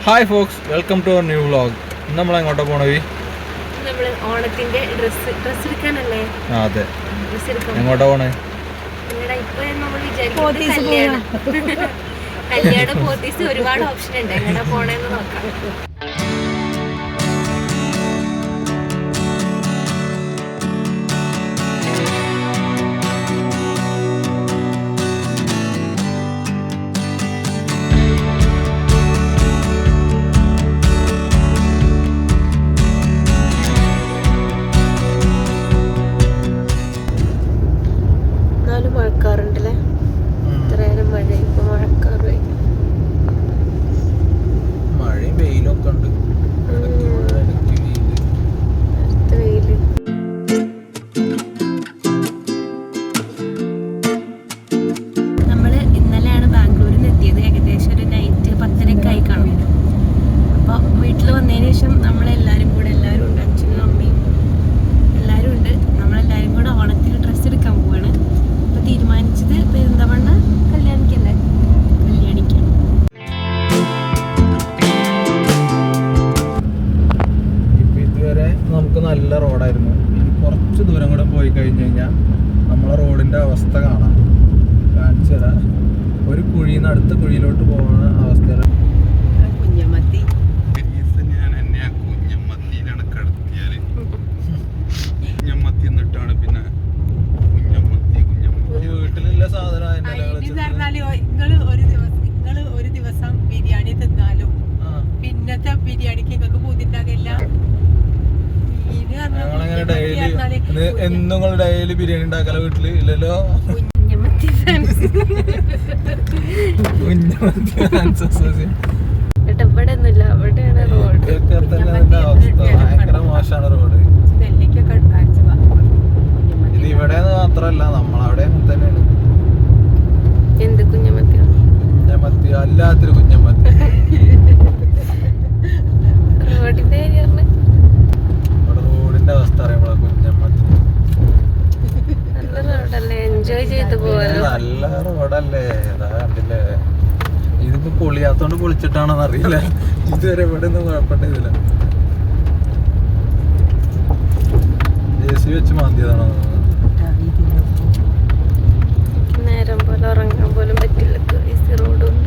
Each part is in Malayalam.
Hi folks, welcome to our new vlog. നമ്മൾ എങ്ങോട്ടാ പോണത്? ഓണത്തിന്റെ ഡ്രസ് എടുക്കാനല്ലേ? അതെ, എങ്ങോട്ടാ പോണേ? കല്യാണം പോത്തീസ് ഒരുപാട് ഓപ്ഷൻ ഉണ്ട്, എങ്ങോട്ടാ പോണേന്ന് നോക്കാം. മഴക്കാറുണ്ടല്ലേ, ഇത്ര നേരം മഴ, ഇപ്പൊ മഴക്കാറായി. മഴയും വെയിലൊക്കെ ഉണ്ട്. വെയില് നമ്മള് ഇന്നലെയാണ് ബാംഗ്ലൂരിൽ നിന്ന് എത്തിയത്. ഏകദേശം ഒരു നൈറ്റ് 10:30 കാണും. അപ്പൊ വീട്ടിൽ വന്നതിന് ശേഷം നമ്മളെല്ലാരും കൂടെ, എല്ലാവരും ഉണ്ട്, അച്ഛനും അമ്മയും എല്ലാവരും ഉണ്ട്. നമ്മളെല്ലാരും കൂടെ ഓണത്തിന് ഡ്രസ്സ് എടുക്കാൻ പോവാണ്. അപ്പൊ തീരുമാനിച്ചത് പെരുന്തമണ്ണ കല്യാണിക്കല്ലേ, കല്യാണിക്കാം. ഇപ്പൊ ഇതുവരെ നമുക്ക് നല്ല റോഡായിരുന്നു. ഇനി കുറച്ച് ദൂരം കൂടെ പോയി കഴിഞ്ഞു കഴിഞ്ഞാൽ നമ്മളെ റോഡിന്റെ അവസ്ഥ കാണാം. കാണിച്ചു തരാം. ഒരു കുഴിയിൽ നിന്ന് അടുത്ത കുഴിയിലോട്ട് പോകുന്ന അവസ്ഥയാണ്. കുഞ്ഞമത്തി ഞാൻ എന്നെ ആ കുഞ്ഞമ്മത്തിയിലാണ് കിടത്തിയാല്. കുഞ്ഞമ്മത്തി എന്നിട്ടാണ് പിന്നെ വീട്ടിലുള്ള സാധനം ഒരു ദിവസം ബിരിയാണി തിന്നാലും പിന്നത്തെ ബിരിയാണിക്ക് നിങ്ങൾക്ക് പൂതിണ്ടാകില്ല. എന്നും ഡെയിലി ബിരിയാണി ഉണ്ടാക്കല വീട്ടില് ഇല്ലല്ലോ. കുഞ്ഞമത്തി ഇവിടെ ഒന്നുമില്ല, അവിടെയാണ് റോഡ്. ഭയങ്കര മോശമാണ് റോഡ്. ഇത് ഇവിടെ മാത്രല്ല, നമ്മളവിടെ തന്നെയാണ്. എന്ത് കുഞ്ഞമത്തി? കുഞ്ഞമത്തി അല്ലാത്തൊരു കുഞ്ഞമത്തി. റോഡിന്റെ ഏരിയ ഇവിടെ റോഡിന്റെ അവസ്ഥ അറിയുമ്പോഴാ കുഞ്ഞമത്തി. നല്ല റോഡല്ലേ, എൻജോയ് ചെയ്ത് പോവാലോ. നല്ല റോഡല്ലേ, ഇതാ കണ്ടില്ലേ. ഇതിപ്പോ പൊളിയാത്തോണ്ട് പൊളിച്ചിട്ടാണോന്ന് അറിയില്ല. ഇതുവരെ ഇവിടെ ഒന്നും കുഴപ്പമില്ല. ജെസി വെച്ച് മാന്തിയതാണോ? നേരം പോലെ ഉറങ്ങാൻ പോലും പറ്റില്ല, ഈസി റോഡുണ്ട്.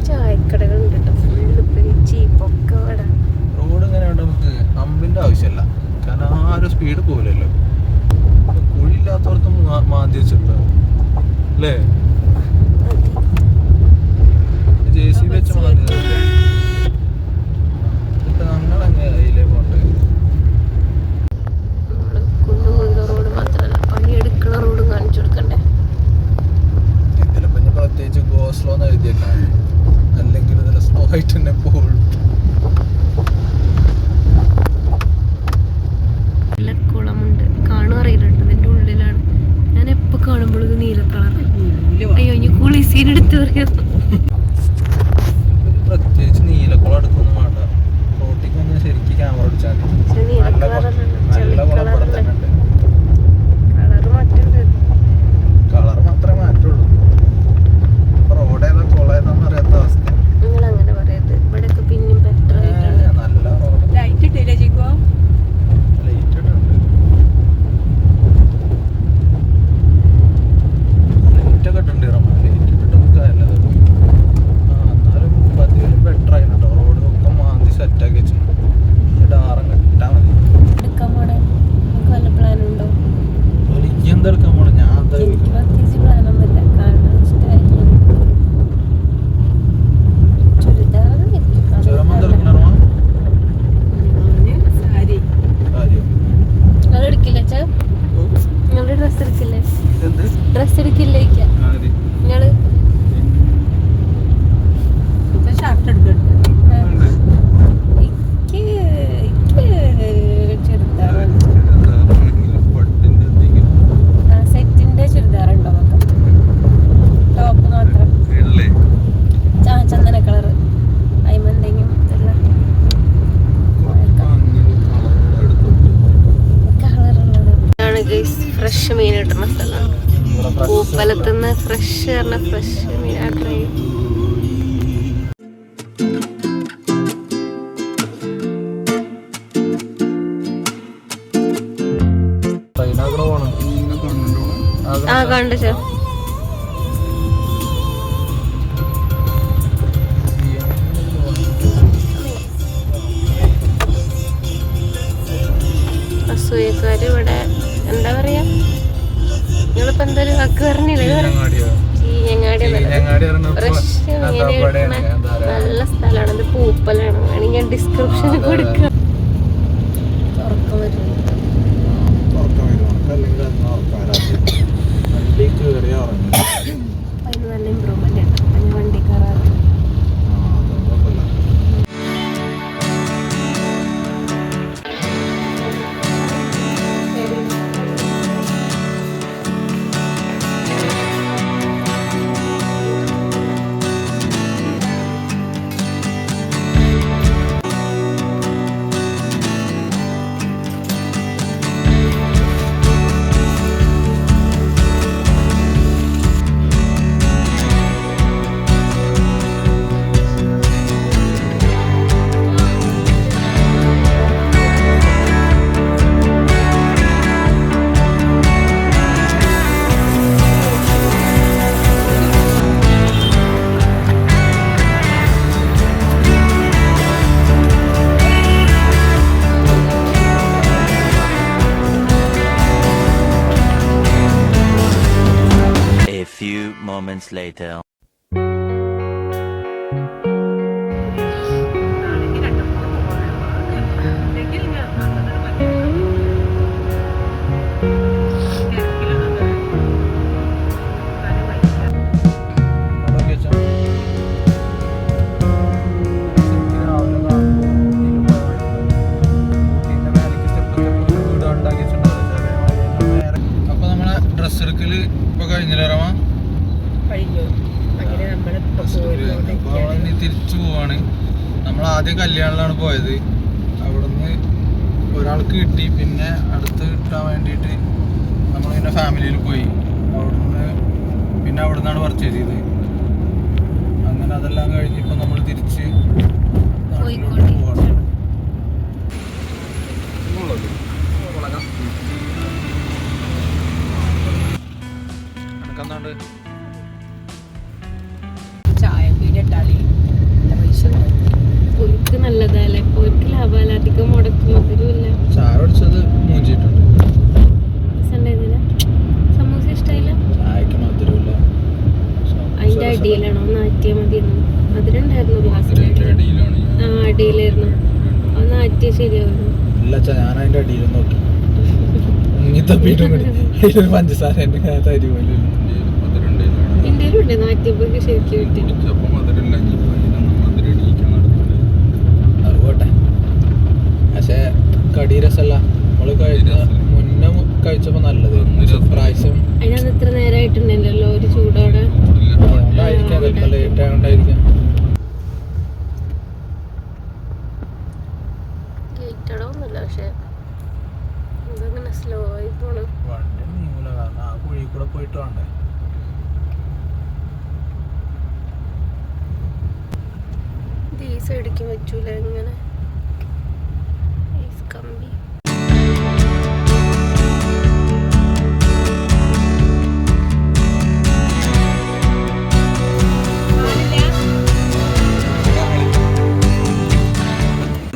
ചായക്കടകളുണ്ട് കേട്ടോ, ഫുള്ള് ചീപ്പൊക്കെ അവിടെ. റോഡ് ഇങ്ങനെ ഉണ്ട്, നമുക്ക് അമ്പിന്റെ ആവശ്യമല്ല. കാരണം ആരും സ്പീഡ് പോലല്ലോ. കുഴിയില്ലാത്തടത്തും മാന്തി വെച്ചിട്ടുണ്ടോ അല്ലേ? ജെസി വെച്ച് മാന്തി. നമ്മളെങ്ങനെ അതിലേ പോണ്ടേ? കുണ്ടുകുള്ള റോഡ് മാത്രല്ല, പണിയെടുക്കുന്ന റോഡും കാണിച്ചു കൊടുക്കണ്ടേ. ഇതിലിപ്പോ ഇനി പ്രത്യേകിച്ച് ഗോ സ്ലോ എന്ന് എഴുതിയേക്കാം, അല്ലെങ്കിൽ ഇതിൽ സ്ലോ ആയിട്ട് തന്നെ പോകുള്ളൂ. നല്ല കുളമുണ്ട്, കാണും അറിയില്ലട്ടോ, ഇതിന്റെ ഉള്ളിലാണ്. ഞാൻ എപ്പോ കാണുമ്പോഴും ഇത് നീല കളർ. അയ്യോ, ഇനി കൂളി സീൻ എടുത്ത് പറയാം. പ്രത്യേകിച്ച് നീലക്കുളം എടുക്കൊന്നും വേണ്ട. റോട്ടിക്ക് വന്നാൽ ശരിക്കും ക്യാമറ അടിച്ചാൽ മതി. നല്ല കുളം ഇവിടെ തന്നെ ഉണ്ട്. കളറ് മാറ്റുണ്ട്. കളർ മാത്രമേ മാറ്റുള്ളൂ. റോഡ് ഏതാ കുളം ഏതാന്ന് അറിയാത്ത അവസ്ഥ. നിങ്ങൾ അങ്ങനെ പറയരുത്, ഇവിടെയൊക്കെ പിന്നെയും ബെറ്റർ ആയിട്ടുണ്ട്. നല്ല റോഡ്. ലൈറ്റ് ഇട്ടില്ലേ ജിഗോ? ലൈറ്റ് ഇട്ടുണ്ട്. ലൈറ്റൊക്കെ ഇട്ടുണ്ട്. ലൈറ്റ് ഇട്ടിട്ട് നമുക്ക് നല്ലത്. ഫ്രഷ് പറഞ്ഞ ഫ്രഷ് മീനാ ട്രൈ. ആ കണ്ടു ചോ. അസൂയക്കാര് ഇവിടെ എന്താ പറയാ, നിങ്ങളിപ്പോ എന്തൊരു വാക്ക് പറഞ്ഞില്ലേ, ചീഞ്ഞങ്ങാടി. ഫ്രഷ് മീൻ നല്ല സ്ഥലമാണ്. ഇത് പൂപ്പലാണ്, വേണമെങ്കിൽ ഞാൻ ഡിസ്ക്രിപ്ഷനിൽ കൊടുക്കാം. തുറക്കം വരുന്നു. അതിന് നല്ല ഇമ്പ്രൂവ്മെന്റ് ഉണ്ട്. അതിന് വണ്ടി കയറാറ്. Moments later. അപ്പൊ നമ്മളെ ഡ്രസ് എടുക്കല് ഇപ്പൊ കഴിഞ്ഞില്ലറവാ. ഇനി തിരിച്ചു പോവാണ്. നമ്മൾ ആദ്യം കല്യാണിലാണ് പോയത്. അവിടുന്ന് ഒരാൾക്ക് കിട്ടി, പിന്നെ അടുത്ത് കിട്ടാൻ വേണ്ടിയിട്ട് നമ്മൾ പിന്നെ ഫാമിലിയിൽ പോയി. അവിടുന്ന് പിന്നെ അവിടെ നിന്നാണ് പർച്ചേസ് ചെയ്തത്. അങ്ങനെ അതെല്ലാം കഴിഞ്ഞിപ്പോൾ നമ്മൾ തിരിച്ച് നാട്ടിലോട്ട് പോവാണ്. എനക്കെന്താണ്ട് പൊരിക്ക് നല്ലതല്ലേ, പൊരിക്ക് ലാഭമല്ല, അധികം മുടക്കും മധുരമില്ല. ചായ കുടിച്ചത് മൂഞ്ചിട്ടുണ്ട്. സമൂസ ഇഷ്ടമായില്ല. ചായക്ക് മധുരമില്ല. അതിന്റെ അടിയിലാണോ നാറ്റിയ മതി. മധുരം ഉണ്ടായിരുന്നു ഗ്ലാസ്സിൽ. ആ അടിയിലായിരുന്നു. അത് നാറ്റിയ ശരിയാവുന്നു. ഇല്ല ഞാൻ അതിന്റെ അടിയിൽ നോക്കി മുങ്ങി തപ്പിയിട്ടും അതിലൊരു പഞ്ചസാര തരി പോലെ ഇന്ത്യയിലും ഉണ്ട് നാറ്റിയപ്പോ ശരിക്കും കിട്ടി. അതുപോട്ടെ. പക്ഷെ കടി രസമല്ല. നമ്മള് മുന്നേ കഴിച്ചപ്പോ നല്ലത്. പ്രാവശ്യം അതിനകത്ത് ഇത്ര നേരമായിട്ടുണ്ടല്ലോ ഒരു ചൂടോടെ. അതുകൊണ്ടായിരിക്കാം, ചിലപ്പോൾ ലേറ്റ് ആയതുകൊണ്ടായിരിക്കാം. ഗേറ്റടൊന്നുമില്ല, പക്ഷെ ഇതങ്ങനെ സ്ലോ ആയി പോണു. വണ്ടി നീങ്ങൂല, കാരണം ആ കുഴി കൂടെ പോയിട്ട് വേണ്ടേ. ഈ സൈഡിക്ക് പറ്റൂല ഇങ്ങനെ കമ്പി.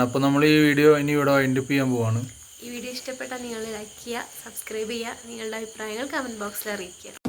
അപ്പോൾ നമ്മൾ ഈ വീഡിയോ ഇനി ഇവിടെ വൈൻഡപ്പ് ചെയ്യാൻ പോവാണ്. ഈ വീഡിയോ ഇഷ്ടപ്പെട്ടാൽ നിങ്ങൾ ലൈക്ക് ചെയ്യുക, സബ്സ്ക്രൈബ് ചെയ്യുക, നിങ്ങളുടെ അഭിപ്രായങ്ങൾ കമൻറ്റ് ബോക്സിൽ അറിയിക്കുക.